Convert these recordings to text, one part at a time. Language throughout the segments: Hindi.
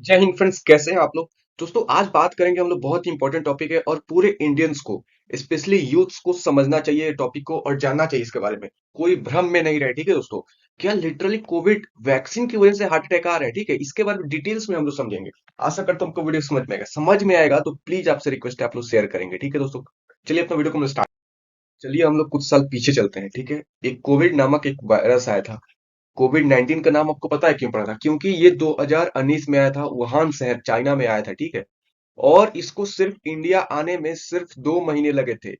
जय हिंद फ्रेंड्स, कैसे हैं आप लोग। दोस्तों, आज बात करेंगे हम लोग, बहुत ही इंपॉर्टेंट टॉपिक है और पूरे इंडियंस को, स्पेशली यूथ्स को समझना चाहिए ये टॉपिक को और जानना चाहिए इसके बारे में। कोई भ्रम में नहीं रहे, ठीक है दोस्तों। क्या लिटरली कोविड वैक्सीन की वजह से हार्ट अटैक आ रहा है, ठीक है। इसके बारे में डिटेल्स में हम लोग समझेंगे। आशा करता हूँ आपको वीडियो समझ में आएगा तो प्लीज आपसे रिक्वेस्ट है, आप लोग शेयर करेंगे, ठीक है दोस्तों। चलिए अपना वीडियो को स्टार्ट। चलिए हम लोग कुछ साल पीछे चलते हैं, ठीक है। एक कोविड नामक एक वायरस आया था। कोविड 19 का नाम आपको पता है क्यों पड़ा था? क्योंकि ये 2019 में आया था, वुहान शहर चाइना में आया था, ठीक है। और इसको सिर्फ इंडिया आने में सिर्फ 2 महीने लगे थे।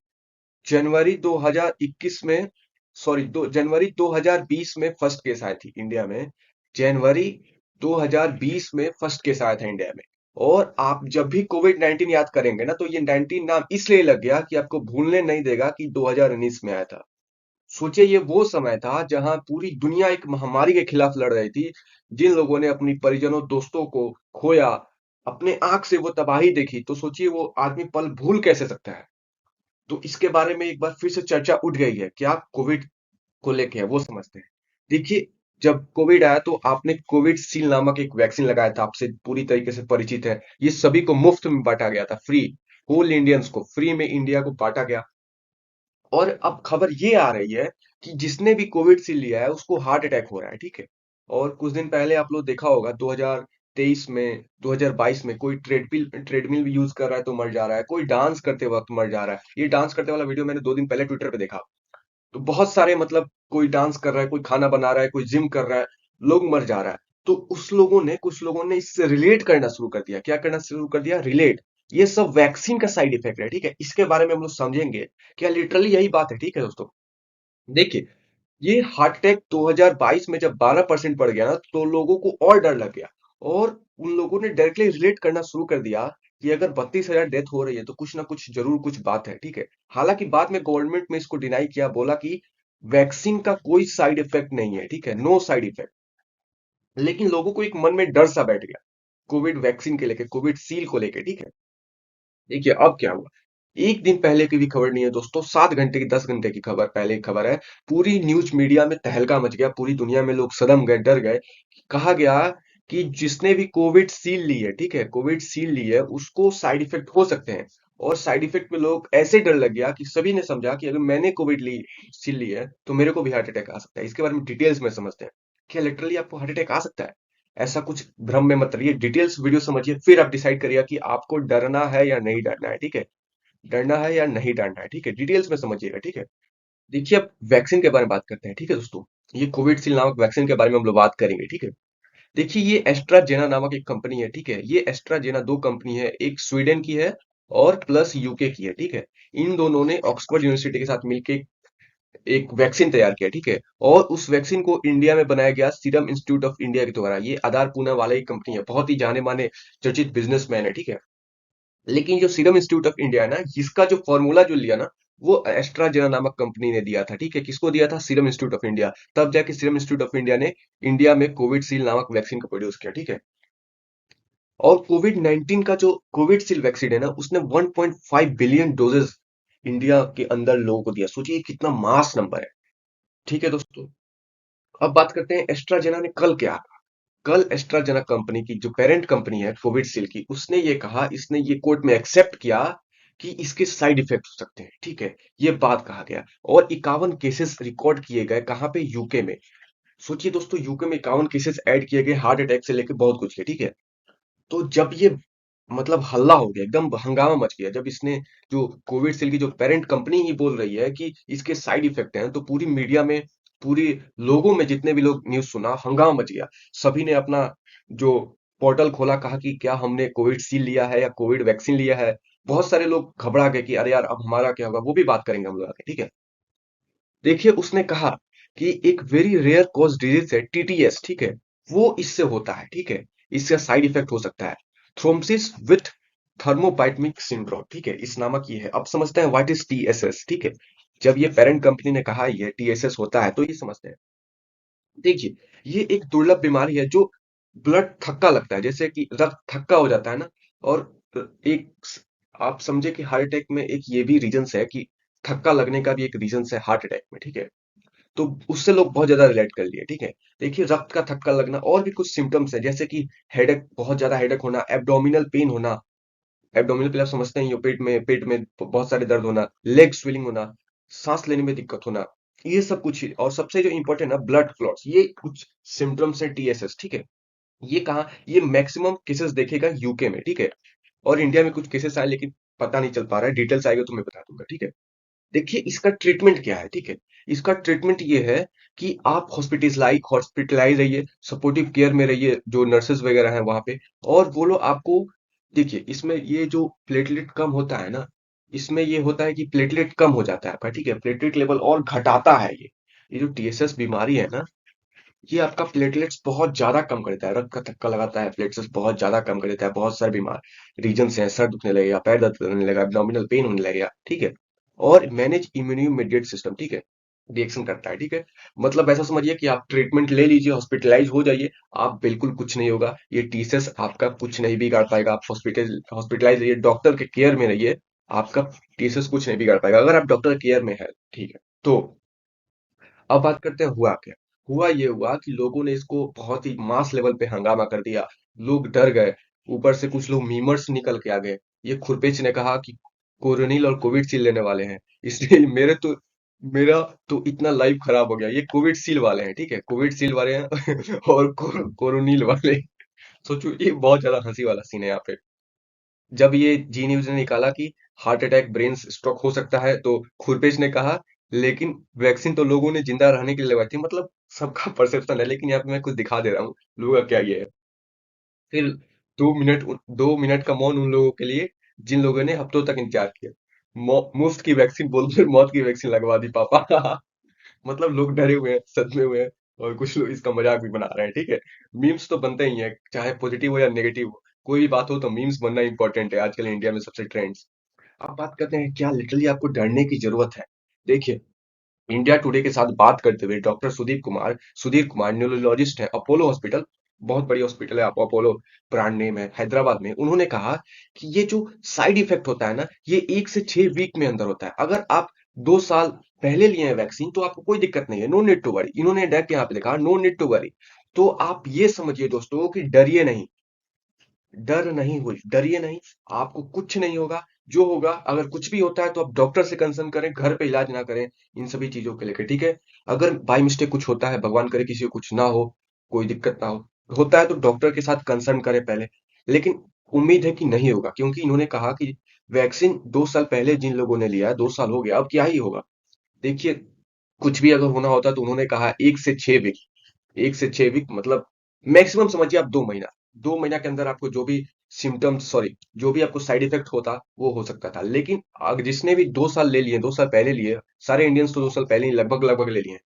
जनवरी 2021 में, सॉरी, जनवरी 2020 में फर्स्ट केस आई थी इंडिया में। जनवरी 2020 में फर्स्ट केस आया था इंडिया में। और आप जब भी कोविड 19 याद करेंगे ना, तो ये 19 नाम इसलिए लग गया कि आपको भूलने नहीं देगा कि 2019 में आया था। सोचिए, ये वो समय था जहां पूरी दुनिया एक महामारी के खिलाफ लड़ रही थी। जिन लोगों ने अपनी परिजनों दोस्तों को खोया, अपने आंख से वो तबाही देखी, तो सोचिए वो आदमी पल भूल कैसे सकता है। तो इसके बारे में एक बार फिर से चर्चा उठ गई है, क्या कोविड को लेके है वो समझते हैं। देखिए, जब कोविड आया तो आपने कोविड शील्ड नामक एक वैक्सीन लगाया था, आपसे पूरी तरीके से परिचित है। ये सभी को मुफ्त में बांटा गया था, फ्री। होल इंडियंस को फ्री में इंडिया को बांटा गया। और अब खबर ये आ रही है कि जिसने भी कोविड लिया है उसको हार्ट अटैक हो रहा है, ठीक है। और कुछ दिन पहले आप लोग देखा होगा, 2023 में, 2022 में कोई ट्रेडमिल ट्रेडमिल भी यूज कर रहा है तो मर जा रहा है, कोई डांस करते वक्त मर जा रहा है। ये डांस करते वाला वीडियो मैंने 2 दिन पहले ट्विटर पे देखा। तो बहुत सारे, मतलब कोई डांस कर रहा है, कोई खाना बना रहा है, कोई जिम कर रहा है, लोग मर जा रहा है। तो उस लोगों ने कुछ लोगों ने इससे रिलेट करना शुरू कर दिया। क्या करना शुरू कर दिया? रिलेट। ये सब वैक्सीन का साइड इफेक्ट है, ठीक है। इसके बारे में हम लोग समझेंगे। क्या लिटरली यही बात है, ठीक है दोस्तों। देखिए, ये हार्ट अटैक 2022 में जब 12% बढ़ गया ना, तो लोगों को और डर लग गया। और उन लोगों ने डायरेक्टली रिलेट करना शुरू कर दिया कि अगर 32,000 डेथ हो रही है तो कुछ ना कुछ जरूर कुछ बात है, ठीक है। हालांकि बाद में गवर्नमेंट में इसको डिनाई किया, बोला कि वैक्सीन का कोई साइड इफेक्ट नहीं है, ठीक है, नो साइड इफेक्ट। लेकिन लोगों को एक मन में डर सा बैठ गया कोविड वैक्सीन के लेके, कोविड सील को लेके, ठीक है। देखिए अब क्या हुआ। एक दिन पहले की भी खबर नहीं है दोस्तों, 7 घंटे की, 10 घंटे की खबर, पहले की खबर है। पूरी न्यूज मीडिया में तहलका मच गया, पूरी दुनिया में लोग सदम गए, डर गए। कहा गया कि जिसने भी कोविड सील ली है, ठीक है, कोविड सील ली है, उसको साइड इफेक्ट हो सकते हैं। और साइड इफेक्ट में लोग ऐसे डर लग गया कि सभी ने समझा कि अगर मैंने कोविड ली सील ली है तो मेरे को भी हार्ट अटैक आ सकता है। इसके बारे में डिटेल्स में समझते हैं। क्या लिटरली आपको हार्ट अटैक आ सकता है? ऐसा कुछ भ्रम में मत रहिए, डिटेल्स वीडियो समझिए, फिर आप डिसाइड करिए कि आपको डरना है या नहीं डरना है, ठीक है। डरना है या नहीं डरना है, ठीक है, डिटेल्स में समझिएगा, ठीक है। देखिए, अब वैक्सीन के बारे में बात करते हैं, ठीक है दोस्तों। ये कोविडशील्ड नामक वैक्सीन के बारे में हम लोग बात करेंगे, ठीक है। देखिए, ये एस्ट्राजेना नामक एक कंपनी है, ठीक है। ये एस्ट्राजेना दो कंपनी है, एक स्वीडन की है और प्लस यूके की है, ठीक है। इन दोनों ने ऑक्सफोर्ड यूनिवर्सिटी के साथ मिलकर एक वैक्सीन तैयार किया, ठीक है। और उस वैक्सीन को इंडिया में बनाया गया सीरम इंस्टीट्यूट ऑफ इंडिया के द्वारा। ये आधार पूना वाला ही कंपनी है, बहुत ही जाने माने चर्चित बिजनेसमैन है, ठीक है। लेकिन जो सीरम इंस्टीट्यूट ऑफ इंडिया है ना, इसका जो फॉर्मूला जो लिया ना, वो एस्ट्राजेना नामक कंपनी ने दिया था, ठीक है। किसको दिया था? Serum institute of India. तब जाके सीरम इंस्टीट्यूट ऑफ इंडिया ने इंडिया में कोविडशील्ड नामक वैक्सीन को प्रोड्यूस किया, ठीक है। और कोविड 19 का जो कोविडशील्ड वैक्सीन है ना, उसने 1.5 बिलियन डोजेस इंडिया के अंदर लोगों को दिया। सोचिए कितना मास नंबर है, ठीक है दोस्तों। अब बात करते हैं एस्ट्राजेना ने कल क्या। कल एस्ट्राजेना कंपनी की जो पेरेंट कंपनी है कोविडशील्ड की, उसने ये कहा, इसने ये कोर्ट में एक्सेप्ट किया कि इसके साइड इफेक्ट हो सकते हैं, ठीक है। ये बात कहा गया। और 51 केसेस रिकॉर्ड किए गए, कहाँ पे? यूके में। सोचिए दोस्तों, यूके में 51 केसेस ऐड किए गए, हार्ट अटैक से लेके बहुत कुछ के, ठीक है। तो जब ये, मतलब हल्ला हो गया, एकदम हंगामा मच गया, जब इसने, जो कोविडशील्ड की जो पेरेंट कंपनी ही बोल रही है कि इसके साइड इफेक्ट हैं, तो पूरी मीडिया में, पूरी लोगों में, जितने भी लोग न्यूज सुना, हंगामा मच गया। सभी ने अपना जो पोर्टल खोला, कहा कि क्या हमने कोविडशील्ड लिया है या कोविड वैक्सीन लिया है। बहुत सारे लोग घबरा गए कि अरे यार, अब हमारा क्या होगा, वो भी बात करेंगे हम लोग आगे, ठीक है। देखिए, उसने कहा कि एक वेरी रेयर कॉज डिजीज है, टीटीएस, ठीक है। वो इससे होता है, ठीक है। इसका साइड इफेक्ट हो सकता है, थ्रोम्बसिस विथ थर्मोपाइटमिक सिंड्रोम, ठीक है, इस नामक ये है। अब समझते हैं व्हाट इज टीएसएस, ठीक है। जब ये पेरेंट कंपनी ने कहा ये टीएसएस होता है, तो ये समझते हैं। देखिए, ये एक दुर्लभ बीमारी है जो ब्लड थक्का लगता है, जैसे कि रक्त थक्का हो जाता है ना। और एक, आप समझे कि हार्ट अटैक में एक ये भी रीजन है कि थक्का लगने का भी एक रीजन है हार्ट अटैक में, ठीक है। तो उससे लोग बहुत ज्यादा रिलेट कर लिए, ठीक है। देखिए, रक्त का थक्का लगना और भी कुछ सिम्टम्स है, जैसे कि हेडेक, बहुत ज्यादा हेडेक होना, एब्डोमिनल पेन होना। एब्डोमिनल पेन आप समझते ही हो, पेट में बहुत सारे दर्द होना, लेग स्वेलिंग होना, सांस लेने में दिक्कत होना, ये सब कुछ। और सबसे जो इंपॉर्टेंट है, ब्लड क्लॉट्स, ये कुछ सिम्टम्स है टीएसएस, ठीक है। ये कहाँ, ये मैक्सिमम केसेस देखेगा यूके में, ठीक है। और इंडिया में कुछ केसेस आए, लेकिन पता नहीं चल पा रहा है, डिटेल्स आएगा तो मैं बता दूंगा, ठीक है। देखिए, इसका ट्रीटमेंट क्या है, ठीक है। इसका ट्रीटमेंट ये है कि आप हॉस्पिटलाइज रहिए, सपोर्टिव केयर में रहिए, जो नर्सेस वगैरह हैं वहां पे। और वो लोग आपको, देखिए, इसमें ये जो प्लेटलेट कम होता है ना, इसमें ये होता है कि प्लेटलेट कम हो जाता है आपका, ठीक है। प्लेटलेट लेवल और घटाता है ये जो टीएसएस बीमारी है ना, ये आपका प्लेटलेट्स बहुत ज्यादा कम कर देता है, रक्त का थक्का लगाता है, प्लेटलेट्स बहुत ज्यादा कम कर देता है, बहुत सारे बीमार रीजन हैं, सर दुखने लगेगा, पैर दर्द करने लगेगा, एब्डोमिनल पेन होने लगेगा, ठीक है। और मैनेज इम्यूनिमेडिएट सिस्टम, ठीक है, रिएक्शन करता है, ठीक है। मतलब ऐसा समझिए कि आप ट्रीटमेंट ले लीजिए, हॉस्पिटलाइज हो जाइए, आप बिल्कुल कुछ नहीं होगा, ये टीसेस आपका कुछ नहीं बिगाड़ पाएगा। आप हॉस्पिटलाइज रहिए, डॉक्टर के केयर में रहिए, आपका टीसेस कुछ नहीं बिगाड़ पाएगा अगर आप डॉक्टर केयर में है, ठीक है। तो अब बात करते हैं हुआ क्या। हुआ ये हुआ कि लोगों ने इसको बहुत ही मास लेवल पे हंगामा कर दिया, लोग डर गए, ऊपर से कुछ लोग मीमर्स निकल के आ गए। ये खुरपेच ने कहा कि कोरोनिल और कोविड सील लेने वाले हैं, इसलिए मेरा तो इतना लाइफ खराब हो गया। ये कोविड सील वाले हैं, ठीक है, कोविड सील वाले हैं और कोरोनिल वाले। सोचो, ये बहुत ज्यादा हंसी वाला सीन है यहाँ पे। जब ये जी न्यूज ने निकाला कि हार्ट अटैक, ब्रेन स्ट्रोक हो सकता है, तो खुरपेश ने कहा, लेकिन वैक्सीन तो लोगों ने जिंदा रहने के लिए लगवाई थी। मतलब सबका परसेप्शन है, लेकिन यहाँ पे मैं कुछ दिखा दे रहा हूँ लोगों का क्या ये है। फिर 2 मिनट, 2 मिनट का मौन उन लोगों के लिए जिन लोगों ने हफ्तों तक इंतजार किया। मुफ्त की वैक्सीन बोलकर मौत की वैक्सीन लगवा दी पापा। मतलब लोग डरे हुए हैं, सदमे हुए हैं, और कुछ लोग इसका मजाक भी बना रहे हैं, ठीक है। मीम्स तो बनते ही हैं, चाहे पॉजिटिव हो या नेगेटिव हो, कोई भी बात हो तो मीम्स बनना इंपॉर्टेंट है आजकल इंडिया में, सबसे ट्रेंड्स। अब बात करते हैं क्या लिटरली आपको डरने की जरूरत है। देखिए, इंडिया टुडे के साथ बात करते हुए डॉक्टर सुधीर कुमार न्यूरोलॉजिस्ट है, अपोलो हॉस्पिटल, बहुत बड़ी हॉस्पिटल है, आप अपोलो ब्रांड नेम है हैदराबाद में। उन्होंने कहा कि ये जो साइड इफेक्ट होता है ना, ये 1 से 6 वीक में अंदर होता है। अगर आप 2 साल पहले लिए हैं वैक्सीन तो आपको कोई दिक्कत नहीं है, नो नीड टू वरी। इन्होंने डायरेक्ट यहाँ पे लिखा, नो नीड टू वरी। तो आप ये समझिए दोस्तों कि डरिए नहीं, डरिए नहीं, आपको कुछ नहीं होगा। जो होगा, अगर कुछ भी होता है तो आप डॉक्टर से कंसल्ट करें, घर पे इलाज ना करें इन सभी चीजों के लेकर, ठीक है। अगर बाई मिस्टेक कुछ होता है, भगवान करे किसी को कुछ ना हो, कोई दिक्कत ना हो, होता है तो डॉक्टर के साथ कंसल्ट करें पहले। लेकिन उम्मीद है कि नहीं होगा, क्योंकि इन्होंने कहा कि वैक्सीन 2 साल पहले जिन लोगों ने लिया है, 2 साल हो गया, अब क्या ही होगा। देखिए, कुछ भी अगर होना होता तो उन्होंने कहा 1 से 6 वीक, 1 से 6 वीक मतलब मैक्सिमम समझिए आप 2 महीना। 2 महीना के अंदर आपको जो भी सिम्टम्स, सॉरी, जो भी आपको साइड इफेक्ट होता वो हो सकता था। लेकिन जिसने भी 2 साल ले लिए, 2 साल पहले लिए, सारे इंडियंस तो 2 साल पहले ही लगभग लगभग ले लिए हैं।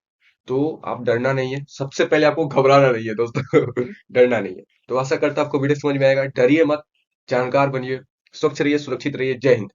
तो आप डरना नहीं है, सबसे पहले आपको घबराना नहीं है दोस्तों। डरना नहीं है। तो आशा करता हूं आपको वीडियो समझ में आएगा। डरिए मत, जानकार बनिए, स्वच्छ रहिए, सुरक्षित रहिए। जय हिंद।